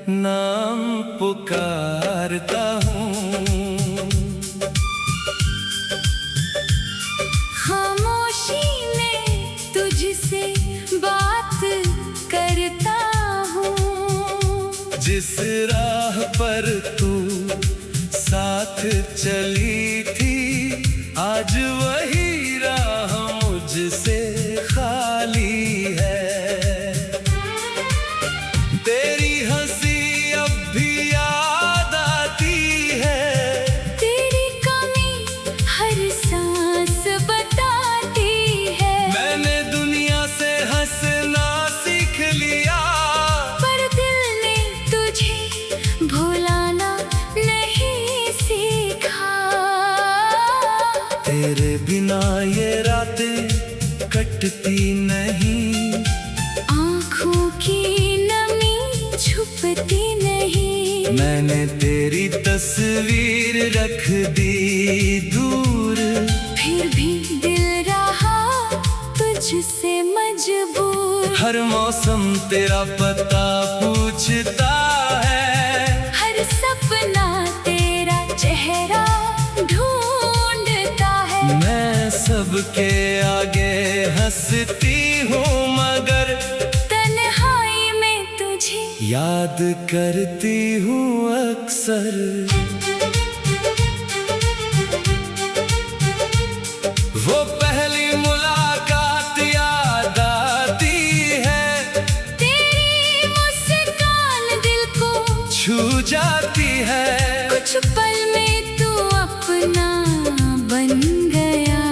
नाम पुकारता हूँ। खामोशी में तुझसे बात करता हूँ। जिस राह पर तू साथ चली थी, आज वही राह मुझसे खाली है। तेरी हंसी अब भी याद आती है, तेरी कमी हर सांस बताती है। मैंने दुनिया से हंसना सीख लिया, पर दिल ने तुझे भुलाना नहीं सीखा। तेरे बिना ये रातें कटती नहीं, आँखों की नमी छुपती नहीं। मैंने तेरी तस्वीर रख दी दूर, फिर भी दिल रहा तुझसे मजबूर। हर मौसम तेरा पता पूछता है, हर सपना तेरा चेहरा ढूंढता है। मैं सबके आगे हंसती हूँ, मगर तन्हाई में तुझे याद करती हूँ अक्सर। वो पहली मुलाकात याद आती है, तेरी मुस्कान दिल को छू जाती है। कुछ पल में तू अपना बन गया।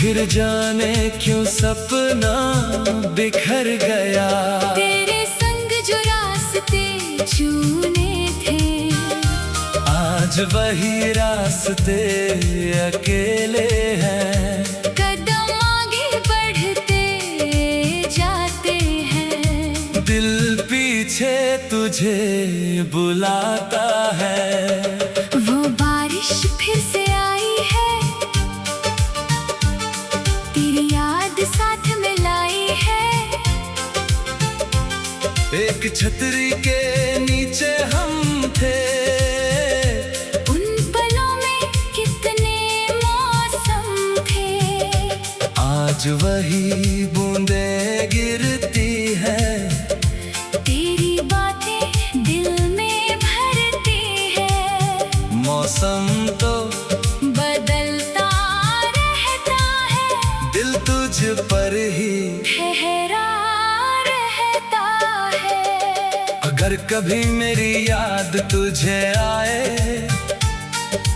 फिर जाने क्यों सपना बिखर गया। तेरे संग जो रास्ते चुने थे, आज वही रास्ते अकेले हैं। कदम आगे बढ़ते जाते हैं। दिल पीछे तुझे बुलाता है। वो बारिश फिर से आई है, तेरी याद साथ में लाई है। एक छतरी के नीचे हम थे, उन पलों में कितने मौसम थे। आज वही बूंदें गिरती है। तेरी बातें दिल में भरती है। मौसम तो बदलता रहता है, दिल तुझ पर ही ठहरा रहता है। अगर कभी मेरी याद तुझे आए,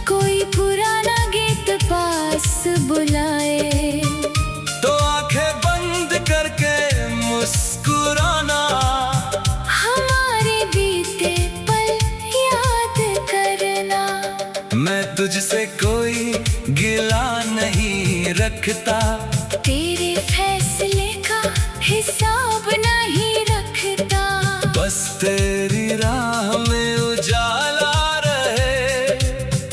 कोई पुराना गीत पास बुलाए, तो आंखें बंद करके मुस्कुराना। हमारे बीते पल याद करना। मैं तुझसे कोई गिला नहीं रखता, तेरे फैसले का हिसाब नहीं रखता। बस तेरी राह में उजाला रहे,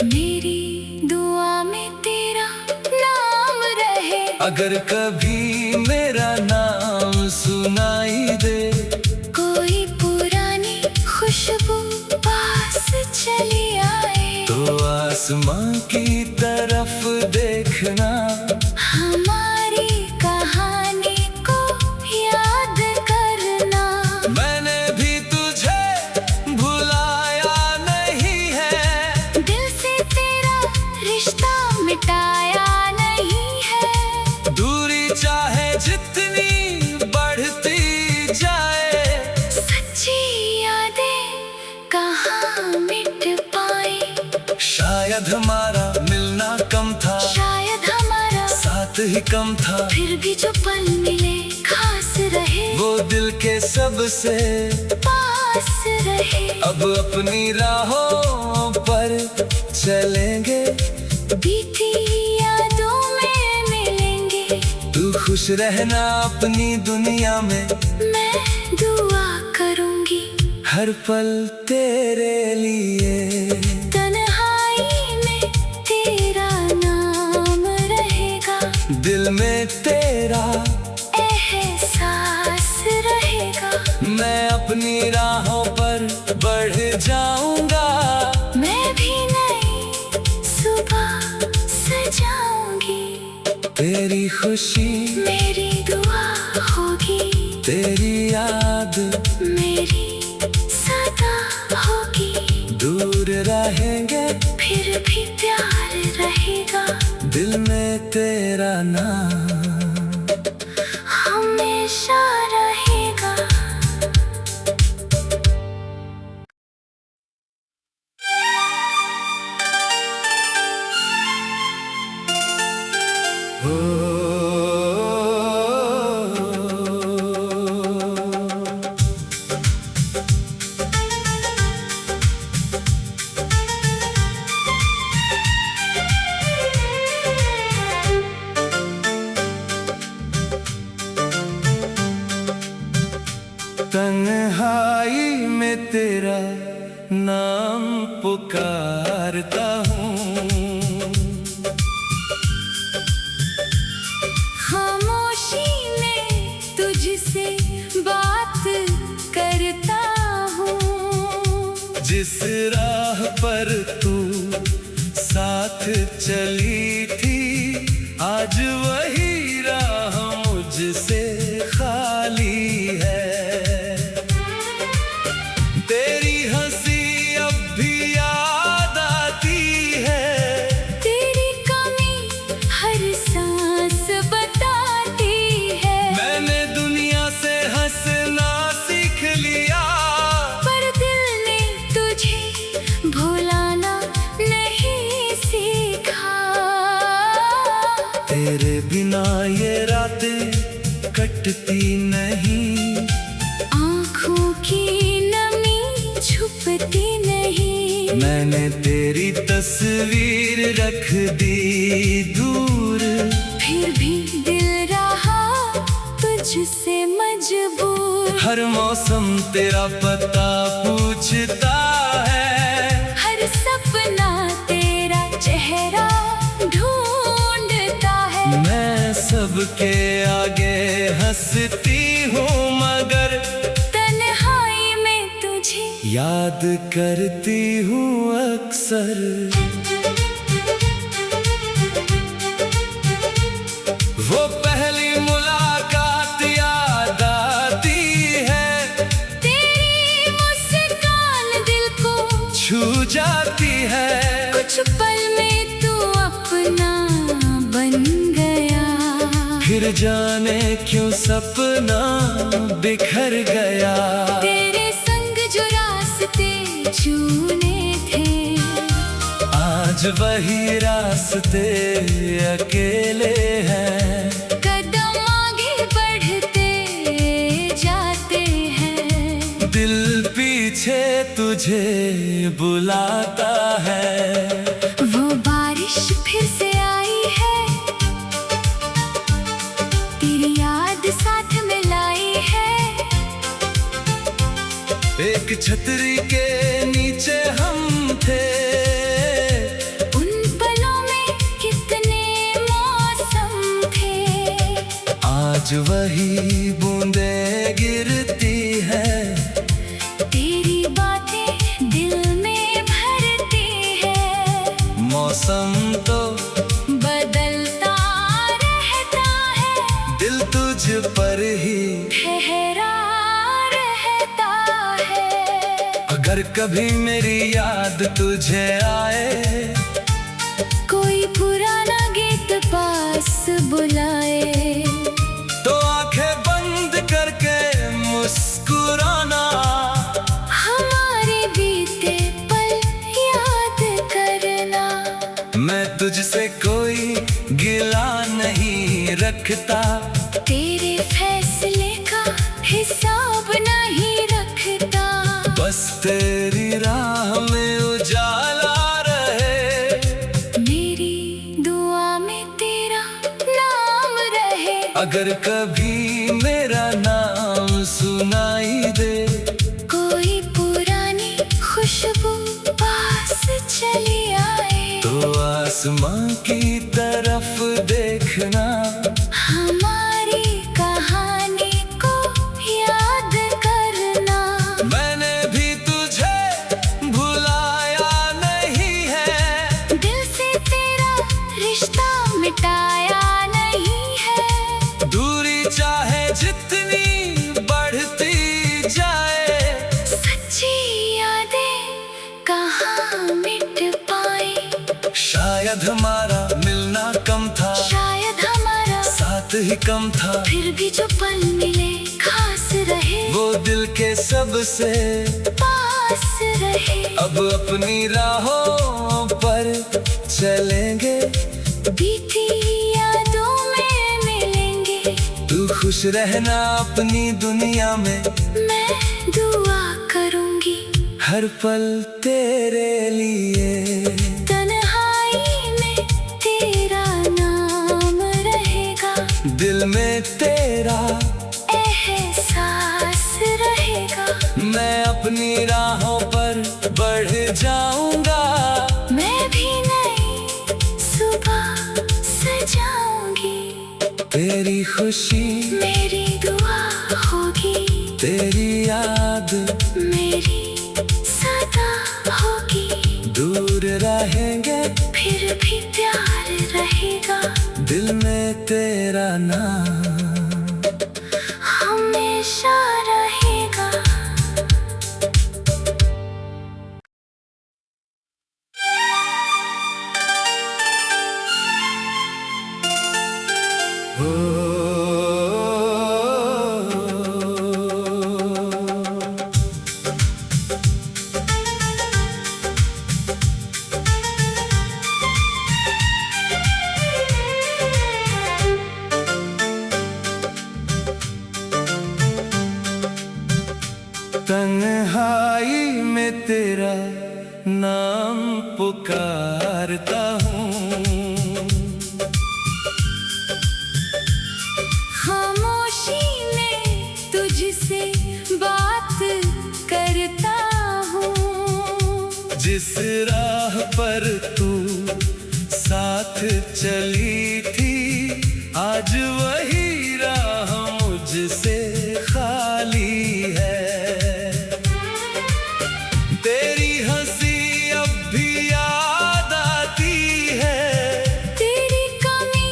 मेरी दुआ में तेरा नाम रहे। अगर कभी मेरा नाम सुनाई दे, कोई पुरानी खुशबू पास चली आए, तो आसमां की तरफ देखना। हमारी कहानी को याद करना। मैंने भी तुझे भुलाया नहीं है, दिल से तेरा रिश्ता मिटाया नहीं है। दूरी चाहे जितनी बढ़ती जाए, सच्ची यादें कहाँ मिट पाए। शायद हमारा मिलना कम था, शायद हमारा साथ ही कम था। फिर भी जो पल मिले खास रहे, वो दिल के सबसे पास रहे। अब अपनी राहों पर चलेंगे, बीती यादों में मिलेंगे। तू खुश रहना अपनी दुनिया में, मैं दुआ करूंगी हर पल तेरे लिए। तन्हाई में तेरा नाम रहेगा, दिल में तेरा एहसास रहेगा। मैं अपनी राहों पर खुशी मेरी दुआ होगी, तेरी याद मेरी सदा होगी। दूर रहेंगे फिर भी प्यार रहेगा, दिल में तेरा नाम हमेशा रहेगा। तन्हाई में तेरा नाम पुकारता हूँ, खामोशी में तुझसे बात करता हूँ। जिस राह पर तू साथ चली थी, आज वही राह मुझसे खाली है। तेरी हंसी अब भी याद आती है, तेरी कमी हर सांस बताती है। मैंने दुनिया से हंसना सीख लिया, पर दिल ने तुझे भुलाना नहीं सीखा। तेरे बिना ये रातें कटती नहीं, आँखों की नमी छुपती नहीं। मैंने तेरी तस्वीर रख दी दूर, फिर भी दिल रहा तुझसे मजबूर। हर मौसम तेरा पता पूछता है, हर सपना तेरा चेहरा ढूंढता है। मैं सबके आगे हंसती हूँ, मगर तन्हाई में तुझे याद करती हूँ अक्सर। वो पहली मुलाकात याद आती है, तेरी मुस्कान दिल को छू जाती है। कुछ पल में तू अपना बन गया, फिर जाने क्यों सपना बिखर गया। तेरे संग जो रास्ते चुने थे, आज वही रास्ते अकेले हैं। कदम आगे बढ़ते जाते हैं। दिल पीछे तुझे बुलाता है, वो बारिश फिर से आई है, तेरी याद साथ में लाई है। एक छतरी के नीचे हम थे, उन पलों में कितने मौसम थे। आज वही बूंदें गिरती है, तेरी बातें दिल में भरती है। मौसम तो बदलता रहता है, दिल तुझ पर ही ठहरा रहता है। अगर कभी मेरी याद तुझे आए, कोई पुराना गीत पास बुलाए, तो आंखें बंद करके मुस्कुराना। हमारे बीते पल याद करना। मैं तुझसे कोई गिला नहीं रखता, तेरे फैसले का हिसाब नहीं रखता। बस तेरी राह में उजाला रहे, मेरी दुआ में तेरा नाम रहे। अगर कभी मेरा नाम सुनाई दे, कोई पुरानी खुशबू पास चली आए, तो आसमां की तरफ देखना। हमारी कहानी को याद करना। मैंने भी तुझे भुलाया नहीं है, दिल से तेरा रिश्ता मिटाया नहीं है। शायद हमारा मिलना कम था, शायद हमारा साथ ही कम था। फिर भी जो पल मिले खास रहे, वो दिल के सबसे पास रहे। अब अपनी राहों पर चलेंगे, बीती यादों में मिलेंगे। तू खुश रहना अपनी दुनिया में, मैं दुआ करूंगी हर पल तेरे लिए। तन्हाई में तेरा नाम रहेगा, दिल में तेरा एहसास रहेगा। मैं अपनी राहों पर बढ़ जाऊंगा, मैं भी नई सुबह सजाऊंगी। तेरी खुशी मेरी दुआ होगी, तेरी याद मेरी सदा होगी। दूर रहेंगे फिर भी प्यार रहेगा, दिल में तेरा नाम हमेशा रहेगा। तन्हाई में तेरा नाम पुकारता हूँ, खामोशी में तुझसे बात करता हूँ। जिस राह पर तू साथ चली थी, आज वही राह मुझसे खाली है। तेरी हंसी अब भी याद आती है, तेरी कमी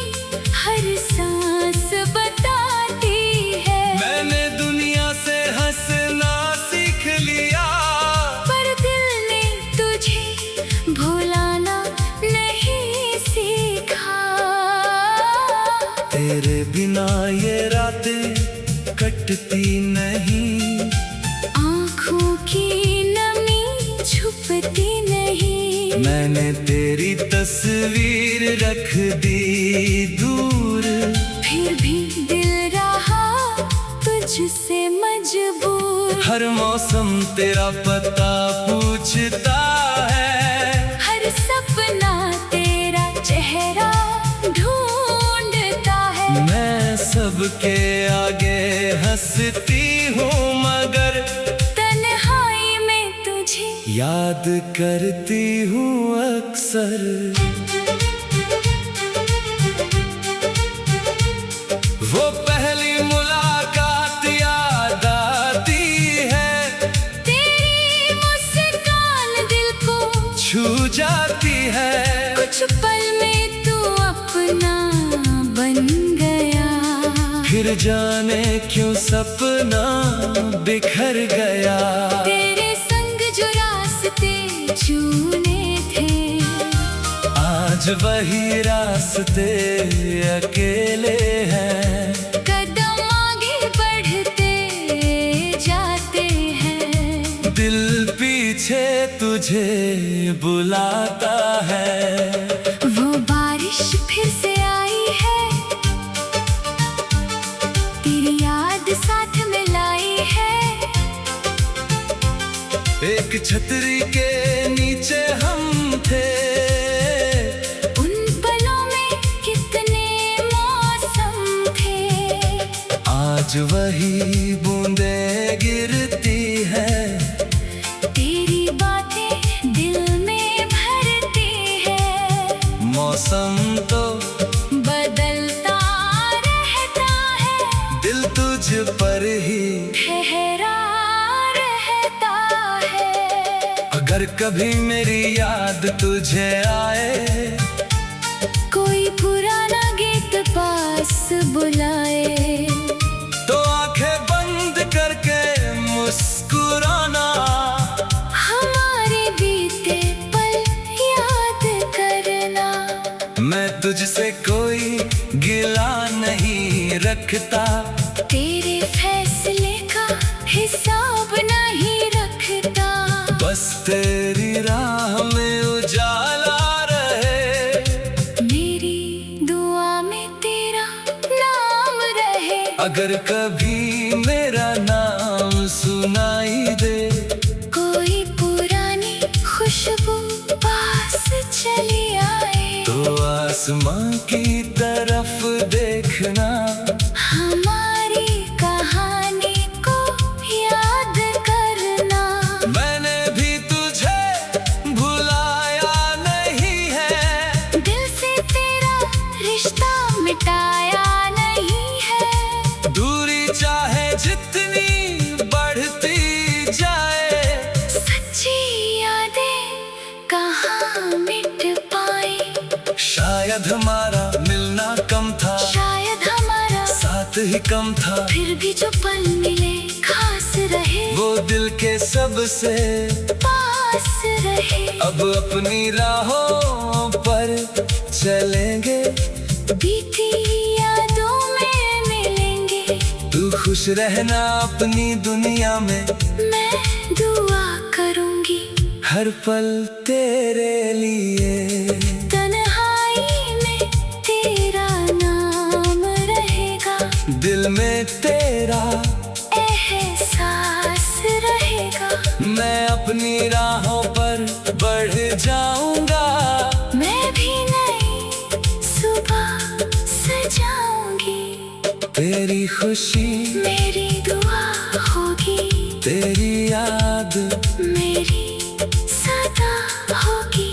हर सांस बताती है। मैंने दुनिया से हंसना सीख लिया, पर दिल ने तुझे भुलाना नहीं सीखा। तेरे बिना ये रातें कटती नहीं, आँखों की नमी छुपती नहीं। मैंने तेरी तस्वीर रख दी दूर, फिर भी दिल रहा तुझसे मजबूर। हर मौसम तेरा पता पूछता है, हर सपना तेरा चेहरा ढूंढता है। मैं सबके आगे हंसती हूँ, मगर तन्हाई में तुझे याद करती हूँ अक्सर। वो पहली मुलाकात याद आती है, तेरी मुस्कान दिल को छू जाती है। कुछ पल में तू अपना बन गया, फिर जाने क्यों सपना बिखर गया। तेरे संग जो रास्ते चुने थे, आज वही रास्ते अकेले हैं। कदम आगे बढ़ते जाते हैं। दिल पीछे तुझे बुलाता है, वो बारिश फिर से आई है, तेरी याद साथ में लाई है। एक छतरी के नीचे हम थे, उन पलों में कितने मौसम थे। आज वही बूंदें गिरती है, तेरी बातें दिल में भरती है। मौसम तो बदलता रहता है, दिल तुझ पर ही ठहरा रहता है। अगर कभी मेरी याद तुझे आए, कोई पुराना गीत पास बुलाए, तो आंखें बंद करके मुस्कुराना। हमारे बीते पल याद करना। तुझसे कोई गिला नहीं रखता, तेरे फैसले का हिसाब नहीं रखता। बस तेरी राह में उजाला रहे, मेरी दुआ में तेरा नाम रहे। अगर कभी मेरा नाम सुनाई दे, कोई पुरानी खुशबू पास चली आए, तो आसमां की तरफ देखना, हमारी कहानी को याद करना। मैंने भी तुझे भुलाया नहीं है, दिल से तेरा रिश्ता मिटाया नहीं है। दूरी चाहे जितनी बढ़ती जाए, सच्ची यादें कहाँ मिट पाए। शायद हमारा मिलना कम था, शायद हमारा साथ ही कम था, फिर भी जो पल मिले खास रहे, वो दिल के सबसे पास रहे। अब अपनी राहों पर चलेंगे, बीती यादों में मिलेंगे। तू खुश रहना अपनी दुनिया में, मैं दुआ करूंगी हर पल तेरे लिए। तन्हाई में तेरा नाम रहेगा, दिल में तेरा एहसास रहेगा। मैं अपनी राहों पर बढ़ जाऊंगा, मैं भी नई सुबह सजाऊंगी। तेरी खुशी मेरी दुआ होगी, तेरी याद मेरी सदा होगी।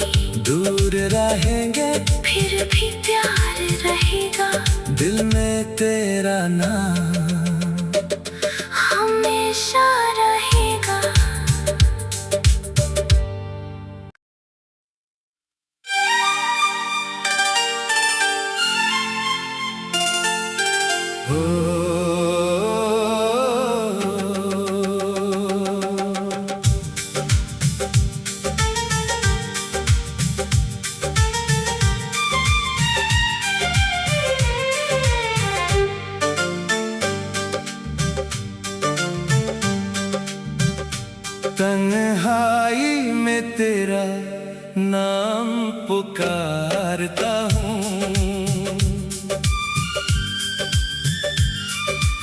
दूर रहेंगे, फिर भी प्यार रहेगा, दिल में तेरा नाम हमेशा रहेगा। तन्हाई में तेरा नाम पुकारता हूँ,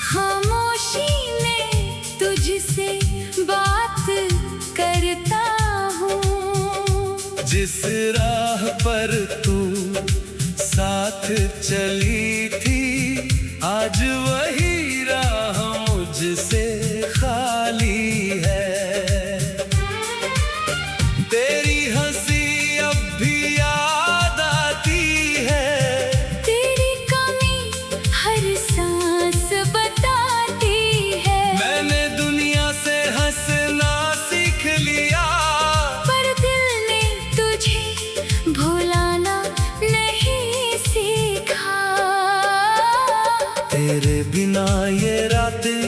खामोशी में तुझसे बात करता हूँ। जिस राह पर तू साथ चली थी, आज वही राह मुझसे खाली है। तेरी हंसी अब भी याद आती है, तेरी कमी हर सांस बताती है। मैंने दुनिया से हंसना सीख लिया, पर दिल ने तुझे भुलाना नहीं सीखा। तेरे बिना ये रातें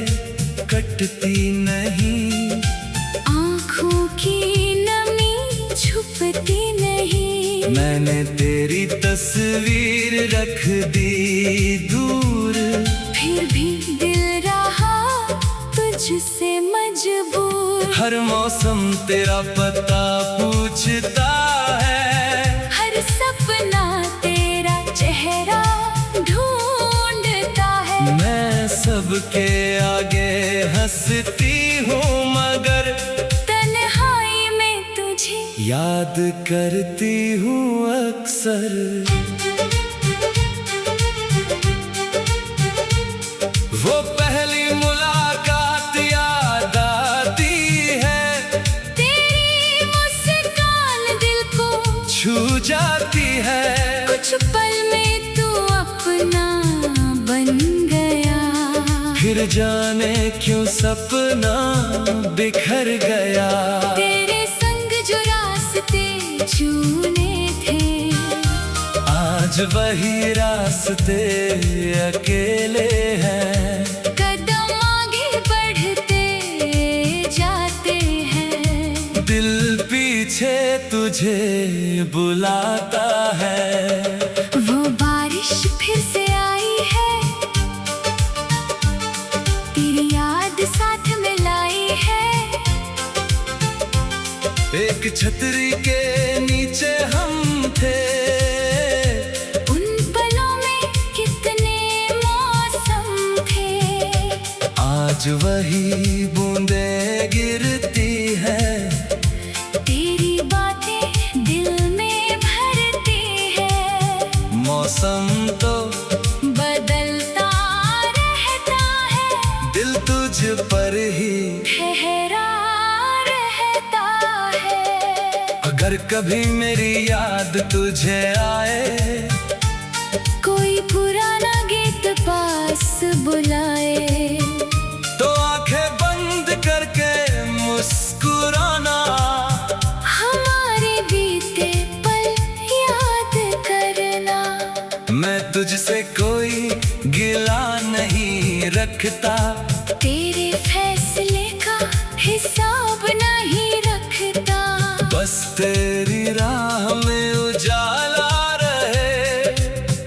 कटती नहीं, आँखों की नमी छुपती नहीं। मैंने तेरी तस्वीर रख दी दूर, फिर भी दिल रहा तुझसे मजबूर। हर मौसम तेरा पता पूछता है, हर सपना तेरा चेहरा ढूंढता है। मैं सबके आगे हंसती हूँ, मगर तन्हाई में तुझे याद करती हूँ अक्सर। वो पहली मुलाकात याद आती है, तेरी मुस्कान दिल को छू जाती है। कुछ पल में तू अपना बन गया, फिर जाने क्यों सपना बिखर गया। तेरे संग जो रास्ते चुने थे, आज वही रास्ते अकेले हैं। कदम आगे बढ़ते जाते हैं, दिल पीछे तुझे बुलाता है। वो बात बारिश फिर से आई है, तेरी याद साथ में लाई है। एक छतरी के नीचे हम थे, उन पलों में कितने मौसम थे। आज वही बूंदें गिरती है, तेरी बातें दिल में भरती है। मौसम तो बदलता रहता है, दिल तुझ पर ही ठहरा रहता है। अगर कभी मेरी याद तुझे आए, कोई पुराना गीत पास बुलाए, तो आंखें बंद करके मुस्कुराना। हमारे बीते पल याद करना। मैं तुझसे कोई गिला नहीं रखता, तेरे फैसले का हिसाब नहीं रखता। बस तेरी राह में उजाला रहे,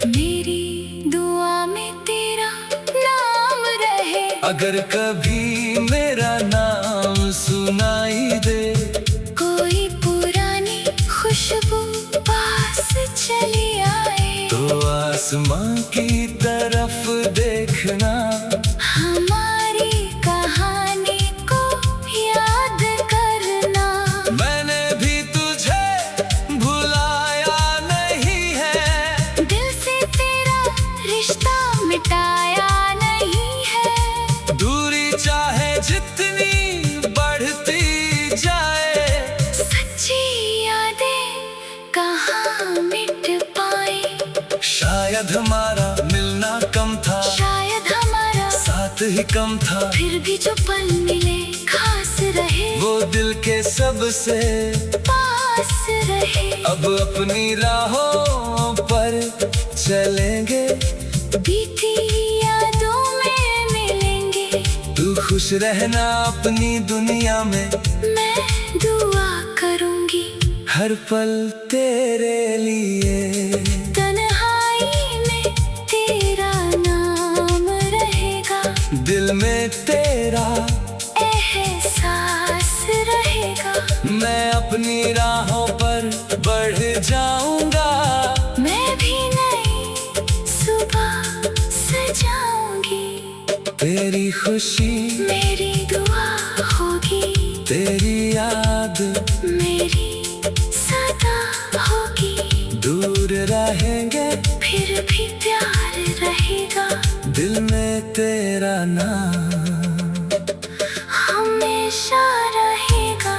मेरी दुआ में तेरा नाम रहे। अगर कभी मेरा नाम सुनाई दे, कोई पुरानी खुशबू पास चली आए, तो आसमां की तरफ देखना। हमारी कहानी को याद करना। मैंने भी तुझे भुलाया नहीं है, दिल से तेरा रिश्ता मिटाया नहीं है। दूरी चाहे जितनी बढ़ती जाए, सच्ची यादें कहाँ मिट पाए। शायद हमारा मिलना कम था, शायद हमारा साथ ही कम था। फिर भी जो पल मिले खास रहे, वो दिल के सबसे पास रहे। अब अपनी राहों पर चलेंगे, बीती यादों में मिलेंगे। तू खुश रहना अपनी दुनिया में, मैं दुआ करूंगी हर पल तेरे लिए। तन्हाई में तेरा नाम रहेगा, दिल में तेरा एहसास रहेगा। मैं अपनी राहों पर बढ़ जाऊंगा, मैं भी नई सुबह सजाऊंगी। तेरी खुशी मेरी दुआ होगी, तेरी याद मेरी सदा होगी। दूर रहेंगे, फिर भी प्यार रहेगा। दिल में तेरा नाम हमेशा रहेगा।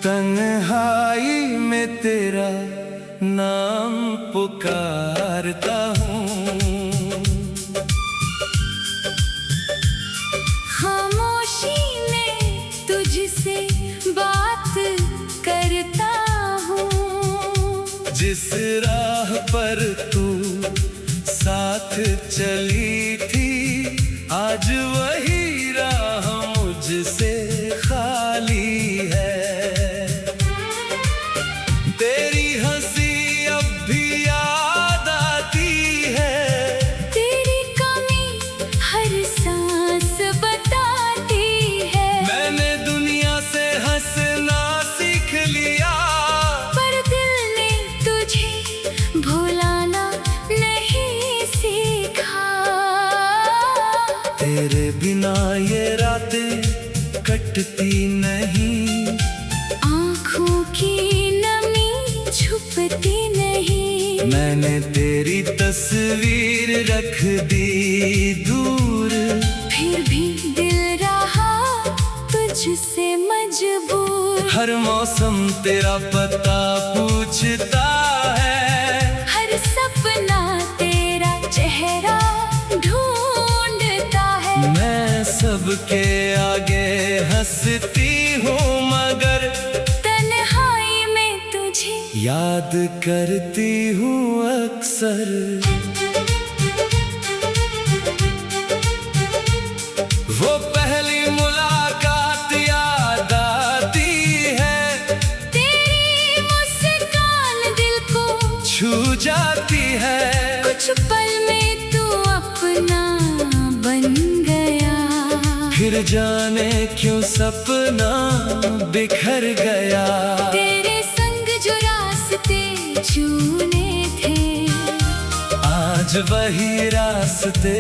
तन्हाई में तेरा नाम पुकारता हूँ, खामोशी में तुझसे बात करता हूँ। जिस राह पर तू साथ चली थी, आज वही राह मुझसे खाली है। तेरी हंसी अब भी याद आती है, तेरी कमी हर सांस बताती है। मैंने दुनिया से हंसना सीख लिया, पर दिल ने तुझे भुलाना नहीं सीखा। तेरे बिना ये रातें कटती नहीं, आँखों की नमी छुपती नहीं। मैंने तेरी तस्वीर रख दी दूर, फिर भी दिल रहा तुझसे मजबूर। हर मौसम तेरा पता पूछता है, हर सपना तेरा ठहरा ढूंढता है। मैं सबके आगे हंसती हूँ मगर तन्हाई में तुझे याद करती हूँ अक्सर। वो पहली मुलाकात याद आती है, तेरी मुस्कान दिल को छू जाती है। कुछ पल में तू अपना बन गया, फिर जाने क्यों सपना बिखर गया। तेरे संग जो रास्ते चुने थे, आज वही रास्ते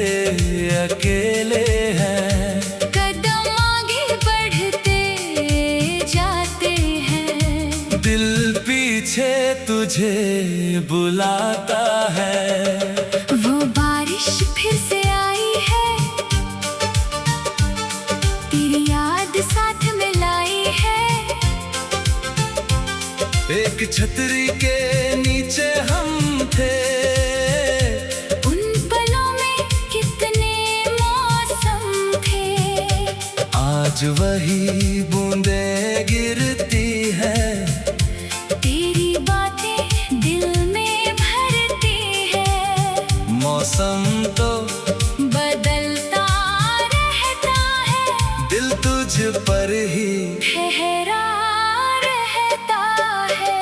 अकेले हैं। कदम आगे बढ़ते जाते हैं, दिल पीछे तुझे बुलाता है। वो बारिश फिर से आई है, तेरी याद साथ में लाई है। एक छतरी के नीचे हम थे, उन पलों में कितने मौसम थे। आज वही बूंदें गिरती है। तेरी बातें दिल में भरती है, मौसम तो बदलता रहता है, दिल तुझ पर ही ठहरा रहता है।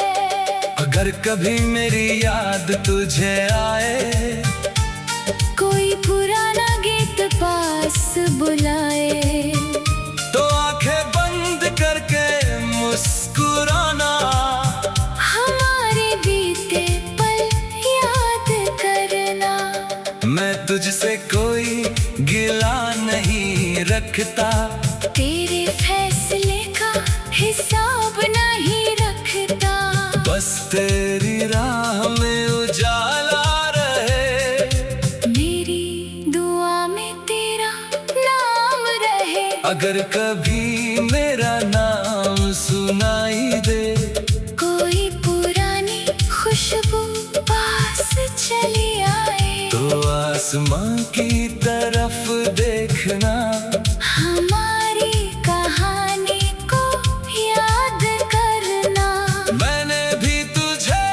अगर कभी मेरी याद तुझे आए, कोई पुराना गीत पास बुलाए, तो आंखें बंद करके मुस्कुराना। हमारे बीते पल याद करना। मैं तुझसे कोई गिला नहीं रखता, तेरे फैसले का हिसाब नहीं रखता। बस तेरी राह में उजाला रहे, मेरी दुआ में तेरा नाम रहे। अगर कभी मेरा नाम सुनाई दे, कोई पुरानी खुशबू पास चली आए, तो आसमां की तरफ देखना। हमारी कहानी को याद करना। मैंने भी तुझे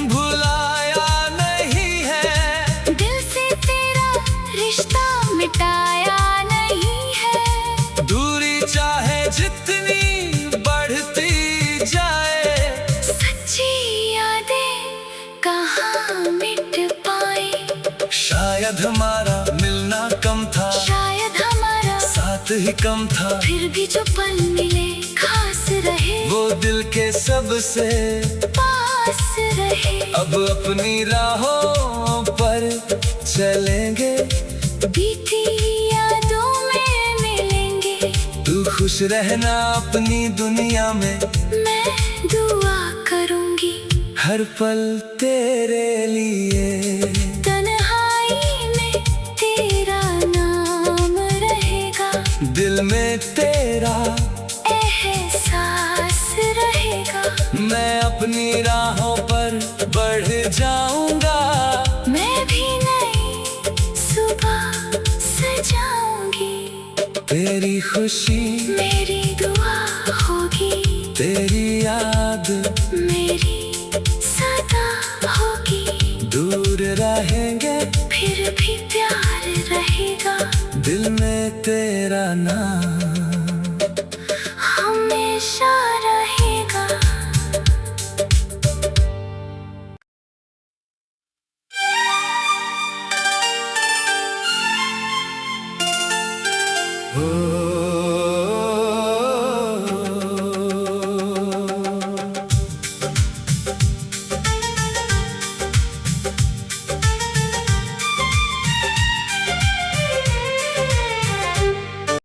भुलाया नहीं है, दिल से तेरा रिश्ता मिटाया नहीं है। दूरी चाहे जितनी बढ़ती जाए, सच्ची यादें कहाँ मिट पाए। शायद हमारा मिलना कम था, शायद हमारा साथ ही कम था। फिर भी जो पल मिले खास रहे, वो दिल के सबसे पास रहे। अब अपनी राहों पर चलेंगे, बीती यादों में मिलेंगे। तू खुश रहना अपनी दुनिया में, मैं दुआ करूंगी हर पल तेरे लिए। तन्हाई में तेरा नाम रहेगा, दिल में तेरा एहसास रहेगा। मैं अपनी राहों पर बढ़ जाऊंगा, मैं भी नई सुबह सजाऊंगी। तेरी खुशी मेरी दुआ होगी, तेरी याद मेरी सदा होगी। दूर रहेंगे, फिर भी प्यार रहेगा, दिल में तेरा नाम हमेशा रहेगा। हो।